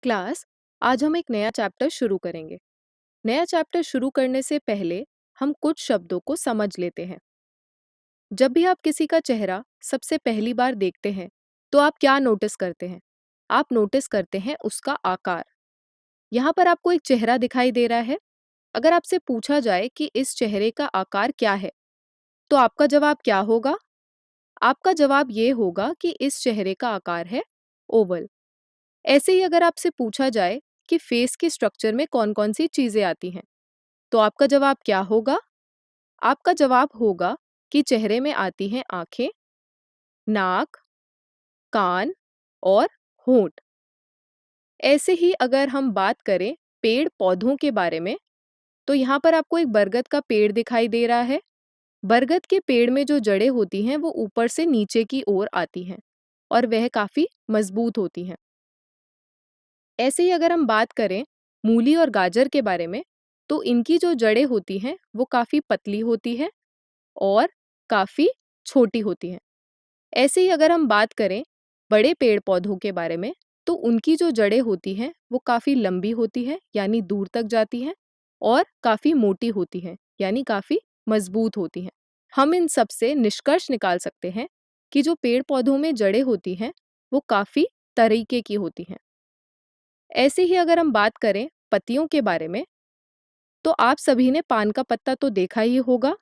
Class, आज हम एक नया चैप्टर शुरू करेंगे। नया चैप्टर शुरू करने से पहले हम कुछ शब्दों को समझ लेते हैं। जब भी आप किसी का चेहरा सबसे पहली बार देखते हैं, तो आप क्या नोटिस करते हैं? आप नोटिस करते हैं उसका आकार। यहाँ पर आपको एक चेहरा दिखाई दे रहा है। अगर आपसे पूछा जाए कि इस चेहरे का आकार क्या है, तो आपका जवाब क्या होगा? आपका जवाब ये होगा कि इस चेहरे का आकार है ओवल। ऐसे ही अगर आपसे पूछा जाए कि फेस के स्ट्रक्चर में कौन कौन सी चीजें आती हैं, तो आपका जवाब क्या होगा? आपका जवाब होगा कि चेहरे में आती हैं आंखें, नाक, कान और होंठ। ऐसे ही अगर हम बात करें पेड़ पौधों के बारे में, तो यहाँ पर आपको एक बरगद का पेड़ दिखाई दे रहा है। बरगद के पेड़ में जो जड़ें होती हैं वो ऊपर से नीचे की ओर आती हैं और वह काफी मजबूत होती हैं। ऐसे ही अगर हम बात करें मूली और गाजर के बारे में, तो इनकी जो जड़ें होती हैं वो काफ़ी पतली होती हैं और काफ़ी छोटी होती हैं। ऐसे ही अगर हम बात करें बड़े पेड़ पौधों के बारे में, तो उनकी जो जड़ें होती हैं वो काफ़ी लंबी होती हैं, यानी दूर तक जाती हैं, और काफ़ी मोटी होती हैं, यानी काफ़ी मजबूत होती हैं। हम इन सब से निष्कर्ष निकाल सकते हैं कि जो पेड़ पौधों में जड़ें होती हैं वो काफ़ी तरीके की होती हैं। ऐसे ही अगर हम बात करें पत्तियों के बारे में, तो आप सभी ने पान का पत्ता तो देखा ही होगा।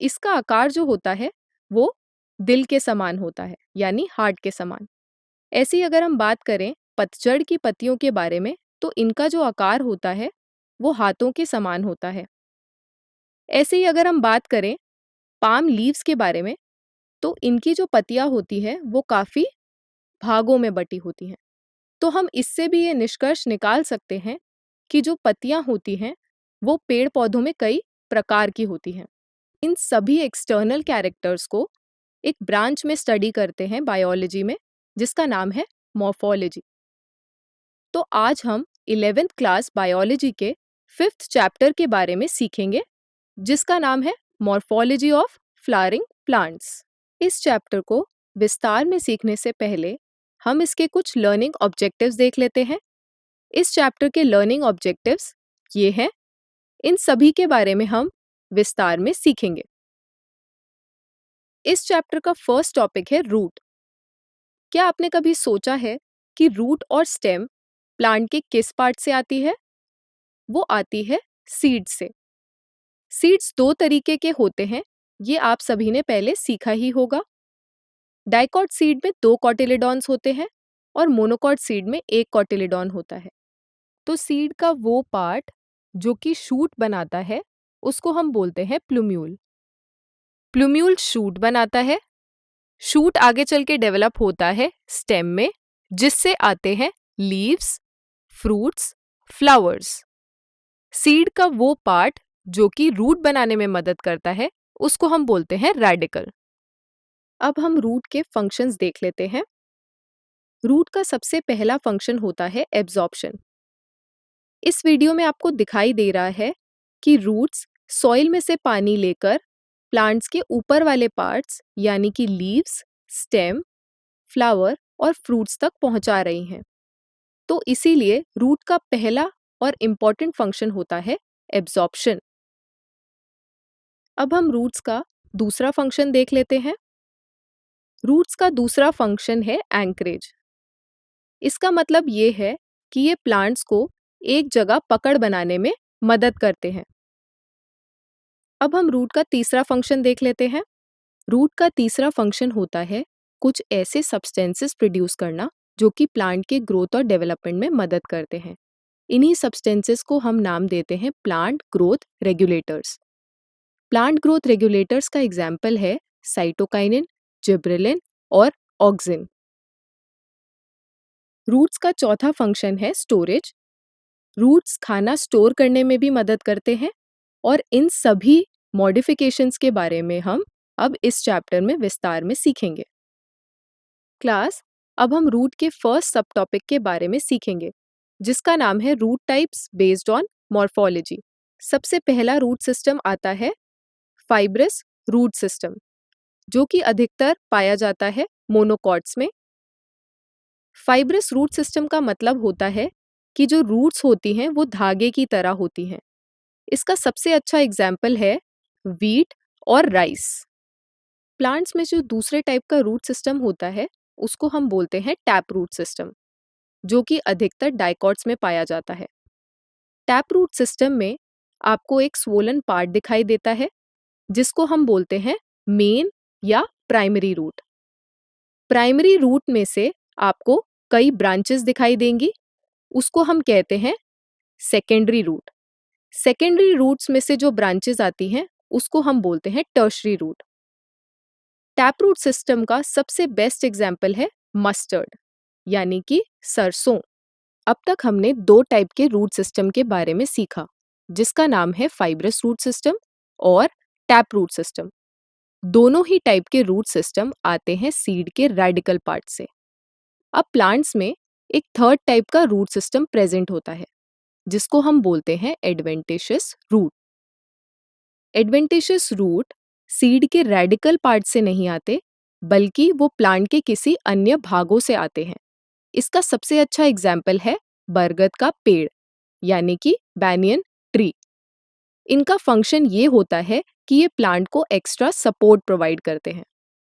इसका आकार जो होता है वो दिल के समान होता है, यानी हार्ट के समान। ऐसे ही अगर हम बात करें पतझड़ की पत्तियों के बारे में, तो इनका जो आकार होता है वो हाथों के समान होता है। ऐसे ही अगर हम बात करें पाम लीव्स के बारे में, तो इनकी जो पत्तियां होती है वो काफ़ी भागों में बटी होती हैं। तो हम इससे भी ये निष्कर्ष निकाल सकते हैं कि जो पत्तियां होती हैं वो पेड़ पौधों में कई प्रकार की होती हैं। इन सभी एक्सटर्नल कैरेक्टर्स को एक ब्रांच में स्टडी करते हैं बायोलॉजी में, जिसका नाम है मॉर्फोलॉजी। तो आज हम 11th क्लास बायोलॉजी के 5th चैप्टर के बारे में सीखेंगे, जिसका नाम है मॉर्फोलॉजी ऑफ फ्लावरिंग प्लांट्स। इस चैप्टर को विस्तार में सीखने से पहले हम इसके कुछ लर्निंग ऑब्जेक्टिव्स देख लेते हैं। इस चैप्टर के लर्निंग ऑब्जेक्टिव्स ये हैं। इन सभी के बारे में हम विस्तार में सीखेंगे। इस चैप्टर का फर्स्ट टॉपिक है रूट। क्या आपने कभी सोचा है कि रूट और स्टेम प्लांट के किस पार्ट से आती है? वो आती है सीड से। सीड्स दो तरीके के होते हैं, ये आप सभी ने पहले सीखा ही होगा। डाइकॉट सीड में 2 कॉटिलेडॉन्स होते हैं और मोनोकॉट सीड में 1 कॉटिलेडॉन होता है। तो सीड का वो पार्ट जो कि शूट बनाता है, उसको हम बोलते हैं प्लूम्यूल। प्लूम्यूल शूट बनाता है। शूट आगे चल के डेवलप होता है स्टेम में, जिससे आते हैं लीव्स, फ्रूट्स, फ्लावर्स। सीड का वो पार्ट जो कि रूट बनाने में मदद करता है, उसको हम बोलते हैं रेडिकल। अब हम रूट के फंक्शंस देख लेते हैं। रूट का सबसे पहला फंक्शन होता है एब्जॉर्प्शन। इस वीडियो में आपको दिखाई दे रहा है कि रूट्स सॉइल में से पानी लेकर प्लांट्स के ऊपर वाले पार्ट्स यानी कि लीव्स, स्टेम, फ्लावर और फ्रूट्स तक पहुंचा रही हैं। तो इसीलिए रूट का पहला और इम्पॉर्टेंट फंक्शन होता है एब्जॉर्प्शन। अब हम रूट्स का दूसरा फंक्शन देख लेते हैं। रूट्स का दूसरा फंक्शन है एंकरेज। इसका मतलब ये है कि ये प्लांट्स को एक जगह पकड़ बनाने में मदद करते हैं। अब हम रूट का तीसरा फंक्शन देख लेते हैं। रूट का तीसरा फंक्शन होता है कुछ ऐसे सब्सटेंसेस प्रोड्यूस करना जो कि प्लांट के ग्रोथ और डेवलपमेंट में मदद करते हैं। इन्हीं सब्सटेंसेस को हम नाम देते हैं plant growth regulators. Plant growth regulators का एग्जाम्पल है साइटोकाइनिन, जिब्रेलिन और ऑक्सिन। रूट्स का चौथा फंक्शन है स्टोरेज। रूट्स खाना स्टोर करने में भी मदद करते हैं और इन सभी मॉडिफिकेशंस के बारे में हम अब इस चैप्टर में विस्तार में सीखेंगे। क्लास, अब हम रूट के फर्स्ट सब टॉपिक के बारे में सीखेंगे, जिसका नाम है root types based on morphology. सबसे पहला रूट सिस्टम आता है फाइब्रस रूट सिस्टम, जो कि अधिकतर पाया जाता है मोनोकॉट्स में। फाइब्रस रूट सिस्टम का मतलब होता है कि जो रूट्स होती हैं वो धागे की तरह होती हैं। इसका सबसे अच्छा एग्जाम्पल है वीट और राइस। प्लांट्स में जो दूसरे टाइप का रूट सिस्टम होता है उसको हम बोलते हैं टैप रूट सिस्टम, जो कि अधिकतर डाइकॉट्स में पाया जाता है। टैप रूट सिस्टम में आपको एक स्वोलन पार्ट दिखाई देता है जिसको हम बोलते हैं मेन या प्राइमरी रूट। प्राइमरी रूट में से आपको कई ब्रांचेस दिखाई देंगी, उसको हम कहते हैं सेकेंडरी रूट। सेकेंडरी रूट्स में से जो ब्रांचेस आती हैं उसको हम बोलते हैं tertiary root. Tap root system का सबसे बेस्ट एग्जाम्पल है मस्टर्ड यानी कि सरसों। अब तक हमने दो टाइप के रूट सिस्टम के बारे में सीखा, जिसका नाम है फाइब्रस रूट सिस्टम और टैप रूट सिस्टम। दोनों ही टाइप के रूट सिस्टम आते हैं सीड के रेडिकल पार्ट से। अब प्लांट्स में एक थर्ड टाइप का रूट सिस्टम प्रेजेंट होता है जिसको हम बोलते हैं adventitious root. Adventitious root seed के रेडिकल पार्ट से नहीं आते, बल्कि वो प्लांट के किसी अन्य भागों से आते हैं। इसका सबसे अच्छा एग्जाम्पल है बरगद का पेड़ यानी कि बैनियन ट्री। इनका फंक्शन ये होता है कि ये प्लांट को एक्स्ट्रा सपोर्ट प्रोवाइड करते हैं।